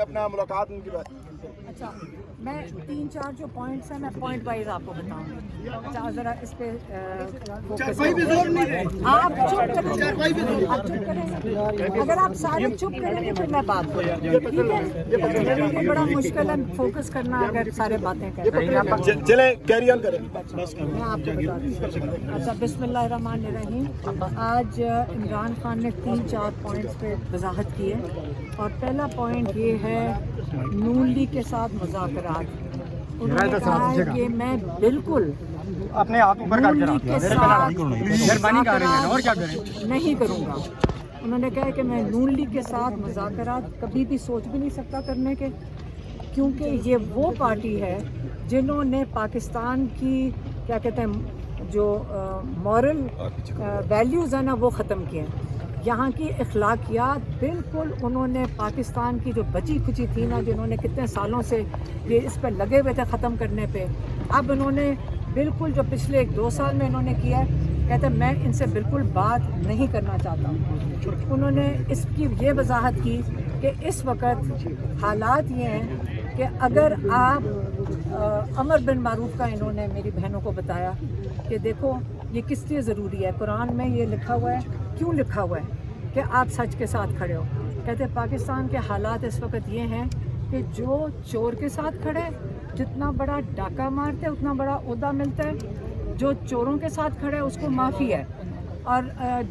अपना मुलाकात उनकी बात। अच्छा, मैं 3-4 जो पॉइंट्स हैं मैं पॉइंट वाइज आपको बताऊंगी। अच्छा, ज़रा इस पे आप चुप करेंगे, आप चुप करेंगे। अगर आप सारे चुप करेंगे फिर मैं बात करूँगी, ठीक है? मेरे लिए बड़ा मुश्किल है फोकस करना अगर सारे बातें करें। चले कैरी ऑन करें। मैं आपको बताती हूँ। अच्छा, बिस्मिल्लाहिर्रहमानिर्रहीम। आज इमरान खान ने 3-4 पॉइंट्स पे वजाहत की है और पहला पॉइंट ये है नून लीग के साथ मुज़ाकरात। उन्होंने कहा है कि मैं बिल्कुल अपने हाथ ऊपर नून लीग के साथ मुज़ाकरात नहीं करूँगा। उन्होंने कहा है कि मैं नून लीग के साथ मुज़ाकरात कभी भी सोच भी नहीं सकता करने के, क्योंकि ये वो पार्टी है जिन्होंने पाकिस्तान की क्या कहते हैं जो मॉरल वैल्यूज़ है ना वो ख़त्म किए हैं। यहाँ की अखलाकियात बिल्कुल उन्होंने पाकिस्तान की जो बची खुची थी ना, जिन्होंने कितने सालों से ये इस पर लगे हुए थे ख़त्म करने पे, अब इन्होंने बिल्कुल जो पिछले 1-2 साल में इन्होंने किया है, कहते हैं मैं इनसे बिल्कुल बात नहीं करना चाहता। उन्होंने इसकी ये वजाहत की कि इस वक्त हालात ये हैं कि अगर आप अमर बिन मारूफ का इन्होंने मेरी बहनों को बताया कि देखो ये किस लिए ज़रूरी है, कुरान में ये लिखा हुआ है, क्यों लिखा हुआ है कि आप सच के साथ खड़े हो। कहते हैं पाकिस्तान के हालात इस वक्त ये हैं कि जो चोर के साथ खड़े, जितना बड़ा डाका मारते हैं उतना बड़ा ओहदा मिलता है, जो चोरों के साथ खड़े उसको माफ़ी है, और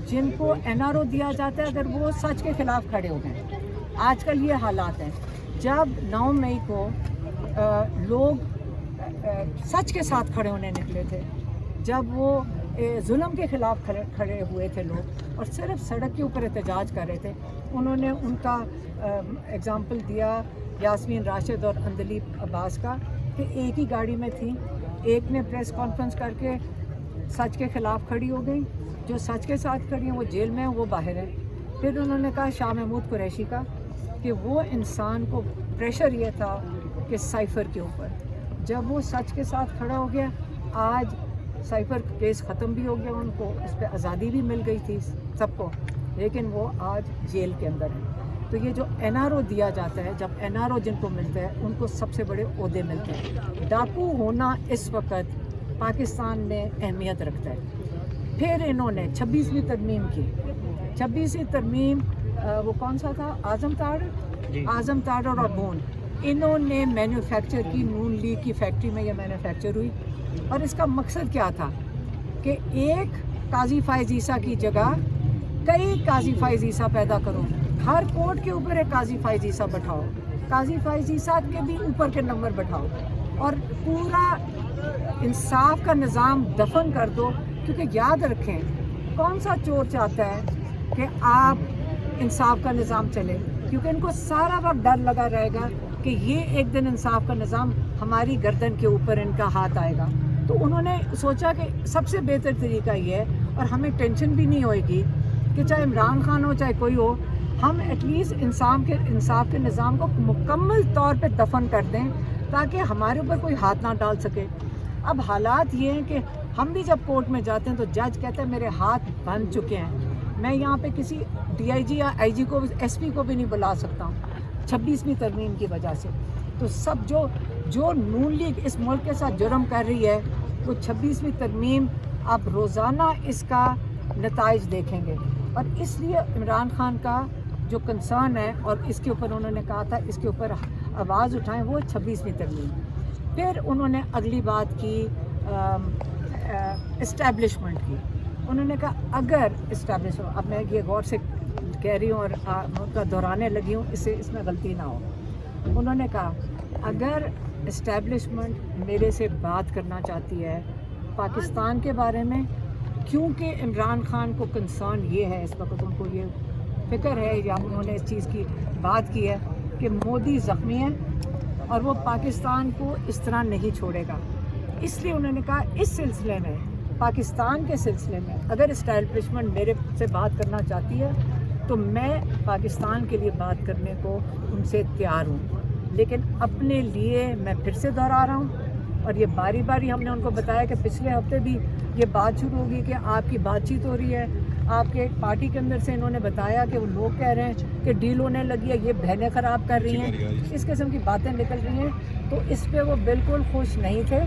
जिनको NRO दिया जाता है अगर वो सच के ख़िलाफ़ खड़े हो गए। आजकल ये हालात हैं। जब 9 मई को लोग सच के साथ खड़े होने निकले थे, जब वो जुल्म के ख़िलाफ़ खड़े हुए थे लोग और सिर्फ सड़क के ऊपर एहतजाज कर रहे थे, उन्होंने उनका एग्ज़ाम्पल दिया यास्मीन राशिद और अंदलीब अब्बास का कि एक ही गाड़ी में थी, एक ने प्रेस कॉन्फ्रेंस करके सच के ख़िलाफ़ खड़ी हो गई, जो सच के साथ खड़ी हैं वो जेल में हैं, वो बाहर है। फिर उन्होंने कहा शाह महमूद कुरैशी का कि वो इंसान को प्रेशर ये था कि साइफ़र के ऊपर, जब वो सच के साथ खड़ा हो गया, आज साइफ़र केस ख़त्म भी हो गया, उनको इस पर आज़ादी भी मिल गई थी सबको, लेकिन वो आज जेल के अंदर है। तो ये जो NRO दिया जाता है, जब NRO जिनको मिलता है उनको सबसे बड़े ओहदे मिलते हैं। डाकू होना इस वक्त पाकिस्तान में अहमियत रखता है। फिर इन्होंने 26वीं तरमीम की, 26वीं तरमीम वो कौन सा था, आज़म ताड़ और बून, इन्होंने मैन्युफैक्चर की, नून लीग की फैक्ट्री में ये मैन्युफैक्चर हुई। और इसका मकसद क्या था कि एक काजी फायज़ ईसा की जगह कई काजी फायज़ ईसा पैदा करो, हर कोर्ट के ऊपर एक काजी फायज़ ईसा बैठाओ, काजी फायज़ ईसा के भी ऊपर के नंबर बैठाओ और पूरा इंसाफ का निज़ाम दफन कर दो। क्योंकि याद रखें, कौन सा चोर चाहता है कि आप इंसाफ का निज़ाम चले, क्योंकि इनको सारा वक्त डर लगा रहेगा कि ये एक दिन इंसाफ का निज़ाम हमारी गर्दन के ऊपर इनका हाथ आएगा। तो उन्होंने सोचा कि सबसे बेहतर तरीका ये है, और हमें टेंशन भी नहीं होएगी कि चाहे इमरान खान हो चाहे कोई हो, हम एटलीस्ट इंसाफ के निज़ाम को मुकम्मल तौर पे दफन कर दें ताकि हमारे ऊपर कोई हाथ ना डाल सके। अब हालात ये हैं कि हम भी जब कोर्ट में जाते हैं तो जज कहता है मेरे हाथ बंध चुके हैं, मैं यहाँ पे किसी DIG या IG को, SP को भी नहीं बुला सकता हूँ 26वीं तरमीम की वजह से। तो सब जो नून लीग इस मुल्क के साथ जुर्म कर रही है, वो 26वीं तरमीम आप रोज़ाना इसका नताइज देखेंगे। और इसलिए इमरान खान का जो कंसर्न है और इसके ऊपर उन्होंने कहा था इसके ऊपर आवाज़ उठाएं, वो 26वीं तरमीम। फिर उन्होंने अगली बात की इस्टेब्लिशमेंट की। उन्होंने कहा अगर इस्टेब्लिश, अब मैं ये गौर से कह रही हूँ और उनका दोहराने लगी हूँ, इसमें गलती ना हो। उन्होंने कहा अगर इस्टेब्लिशमेंट मेरे से बात करना चाहती है पाकिस्तान के बारे में, क्योंकि इमरान खान को कंसर्न ये है, इस वक्त उनको ये फिक्र है या उन्होंने इस चीज़ की बात की है कि मोदी ज़ख्मी है और वो पाकिस्तान को इस तरह नहीं छोड़ेगा, इसलिए उन्होंने कहा इस सिलसिले में, पाकिस्तान के सिलसिले में अगर इस्टेब्लिशमेंट मेरे से बात करना चाहती है तो मैं पाकिस्तान के लिए बात करने को उनसे तैयार हूँ। लेकिन अपने लिए मैं फिर से दोहरा रहा हूँ, और ये बारी बारी हमने उनको बताया कि पिछले हफ्ते भी ये बात शुरू होगी कि आपकी बातचीत हो रही है, آپ کے پارٹی کے اندر سے انہوں نے بتایا کہ وہ لوگ کہہ رہے ہیں کہ ڈیل ہونے لگی ہے، یہ بہنیں خراب کر رہی ہیں، اس قسم کی باتیں نکل رہی ہیں، تو اس پہ وہ بالکل خوش نہیں تھے.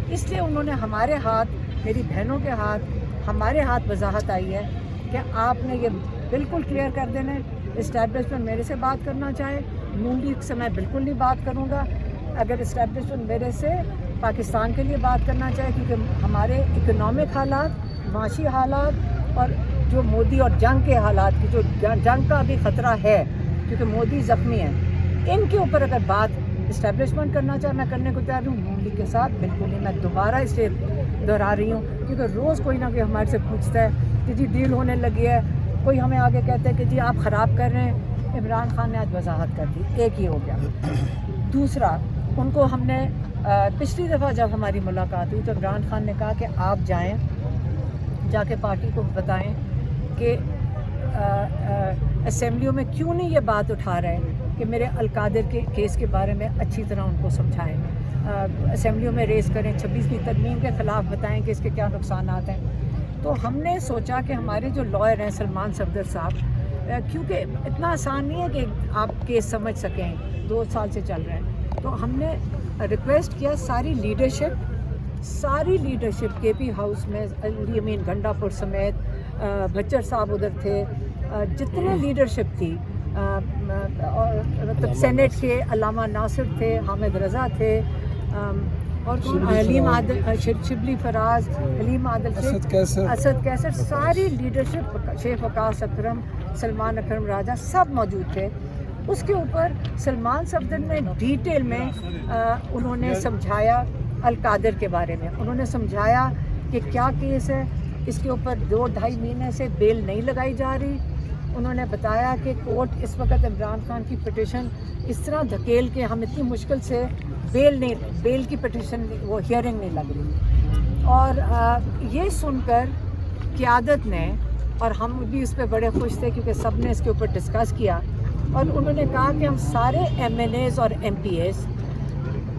اس لیے انہوں نے ہمارے ہاتھ، میری بہنوں کے ہاتھ، ہمارے ہاتھ وضاحت آئی ہے کہ آپ نے یہ بالکل کلیئر کر دینا ہے. اسٹیبلشمنٹ میرے سے بات کرنا چاہے، نون لیگ سے میں بالکل نہیں بات کروں گا. اگر اسٹیبلشمنٹ میرے سے پاکستان کے لیے بات کرنا چاہے، کیونکہ ہمارے اکنامک حالات، معاشی حالات اور جو مودی اور جنگ کے حالات کی، جو جنگ کا ابھی خطرہ ہے کیونکہ مودی زخمی ہیں، ان کے اوپر اگر بات اسٹیبلشمنٹ کرنا چاہے میں کرنے کو تیار ہوں. نون لیگ کے ساتھ بالکل نہیں. میں دوبارہ اسے دہرا رہی ہوں کیونکہ روز کوئی نہ کوئی ہمارے سے پوچھتا ہے کہ جی ڈیل ہونے لگی ہے، کوئی ہمیں آگے کہتا ہے کہ جی آپ خراب کر رہے ہیں. عمران خان نے آج وضاحت کر دی، ایک ہی ہو گیا. دوسرا، ان کو ہم نے پچھلی دفعہ جب ہماری ملاقات ہوئی تو عمران خان نے کہا کہ آپ جائیں، جا کے پارٹی کو بتائیں کہ اسمبلیوں میں کیوں نہیں یہ بات اٹھا رہے ہیں کہ میرے القادر کے کیس کے بارے میں اچھی طرح ان کو سمجھائیں، اسمبلیوں میں ریز کریں، 26ویں ترمیم کے خلاف بتائیں کہ اس کے کیا نقصانات ہیں. تو ہم نے سوچا کہ ہمارے جو لائر ہیں سلمان صفدر صاحب، کیونکہ اتنا آسان نہیں ہے کہ آپ کیس سمجھ سکیں، 2 سال سے چل رہے ہیں، تو ہم نے ریکویسٹ کیا ساری لیڈرشپ کے پی ہاؤس میں، علی امین گنڈا پور سمیت، بچر صاحب ادھر تھے، جتنے لیڈرشپ تھی، مطلب سینٹ کے علامہ ناصر تھے، حامد رضا تھے، اور حلیم عادل، شبلی فراز، حلیم عادل، اسد کیسر، ساری لیڈرشپ، شیخ وقاص اکرم، سلمان اکرم راجہ، سب موجود تھے. اس کے اوپر سلمان صفدر نے ڈیٹیل میں انہوں نے سمجھایا القادر کے بارے میں. انہوں نے سمجھایا کہ کیا کیس ہے، اس کے اوپر 2-2.5 مہینے سے بیل نہیں لگائی جا رہی. انہوں نے بتایا کہ کورٹ اس وقت عمران خان کی پٹیشن اس طرح دھکیل کے ہم اتنی مشکل سے بیل کی پٹیشن وہ ہیئرنگ نہیں لگ رہی. اور یہ سن کر قیادت نے، اور ہم بھی اس پہ بڑے خوش تھے کیونکہ سب نے اس کے اوپر ڈسکس کیا، اور انہوں نے کہا کہ ہم سارے ایم این ایز اور ایم پی ایز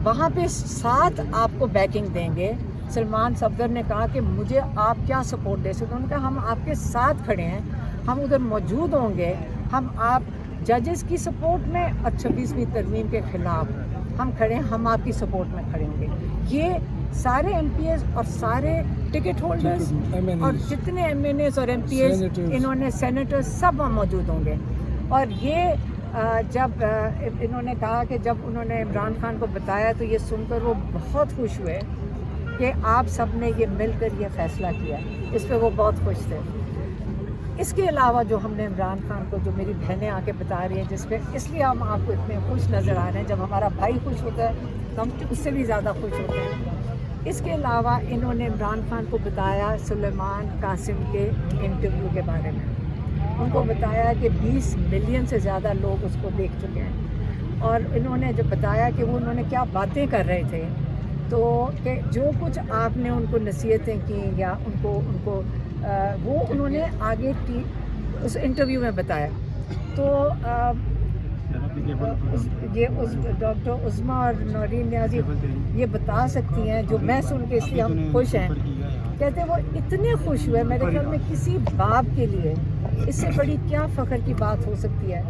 وہاں پہ ساتھ آپ کو بیکنگ دیں گے. سلمان صفدر نے کہا کہ مجھے آپ کیا سپورٹ دے سکتے. انہوں نے کہا ہم آپ کے ساتھ کھڑے ہیں، ہم ادھر موجود ہوں گے، ہم آپ ججز کی سپورٹ میں اور 26ویں ترمیم کے خلاف ہم کھڑے ہیں، ہم آپ کی سپورٹ میں کھڑے ہوں گے. یہ سارے ایم پی ایز اور سارے ٹکٹ ہولڈرز اور جتنے ایم این ایز اور ایم پی ایز، انہوں نے سینیٹر، سب وہاں موجود ہوں گے. اور یہ جب انہوں نے کہا کہ جب انہوں نے عمران خان کو بتایا تو یہ سن کر وہ بہت خوش ہوئے کہ آپ سب نے یہ مل کر یہ فیصلہ کیا. اس پہ وہ بہت خوش تھے. اس کے علاوہ جو ہم نے عمران خان کو، جو میری بہنیں آ کے بتا رہی ہیں، جس پہ اس لیے ہم آپ کو اتنے خوش نظر آ رہے ہیں، جب ہمارا بھائی خوش ہوتا ہے تو ہم اس سے بھی زیادہ خوش ہوتے ہیں. اس کے علاوہ انہوں نے عمران خان کو بتایا سلیمان قاسم کے انٹرویو کے بارے میں. ان کو بتایا کہ 20 ملین سے زیادہ لوگ اس کو دیکھ چکے ہیں. اور انہوں نے جب بتایا کہ وہ انہوں نے کیا باتیں کر رہے تھے، تو کہ جو کچھ آپ نے ان کو نصیحتیں کی یا ان کو وہ انہوں نے آگے اس انٹرویو میں بتایا. تو اس ڈاکٹر عظمیٰ اور نورین نیازی یہ بتا سکتی ہیں، جو میں سن کے اس لیے ہم خوش ہیں. کہتے ہیں وہ اتنے خوش ہوئے، میرے خیال میں کسی باپ کے لیے اس سے بڑی کیا فخر کی بات ہو سکتی ہے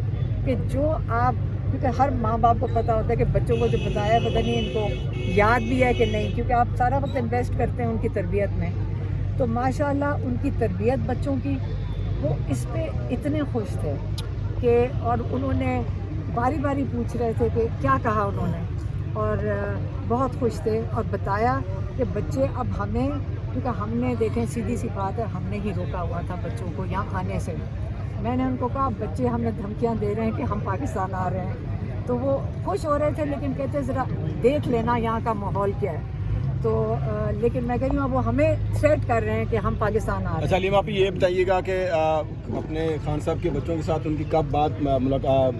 کہ جو آپ، کیونکہ ہر ماں باپ کو پتہ ہوتا ہے کہ بچوں کو جو بتایا پتہ نہیں ان کو یاد بھی ہے کہ نہیں، کیونکہ آپ سارا وقت انویسٹ کرتے ہیں ان کی تربیت میں. تو ماشاءاللہ ان کی تربیت بچوں کی، وہ اس پہ اتنے خوش تھے کہ، اور انہوں نے باری باری پوچھ رہے تھے کہ کیا کہا انہوں نے، اور بہت خوش تھے. اور بتایا کہ بچے اب ہمیں، کیونکہ ہم نے دیکھیں سیدھی سی بات ہے، ہم نے ہی روکا ہوا تھا بچوں کو یہاں آنے سے. میں نے ان کو کہا بچے ہمیں دھمکیاں دے رہے ہیں کہ ہم پاکستان آ رہے ہیں، تو وہ خوش ہو رہے تھے لیکن کہتے ذرا دیکھ لینا یہاں کا ماحول کیا ہے. تو لیکن میں کہہ رہی ہوں وہ ہمیں تھریٹ کر رہے ہیں کہ ہم پاکستان آ رہے ہیں. اچھا علیم، آپ یہ بتائیے گا کہ اپنے خان صاحب کے بچوں کے ساتھ ان کی کب بات ملاقات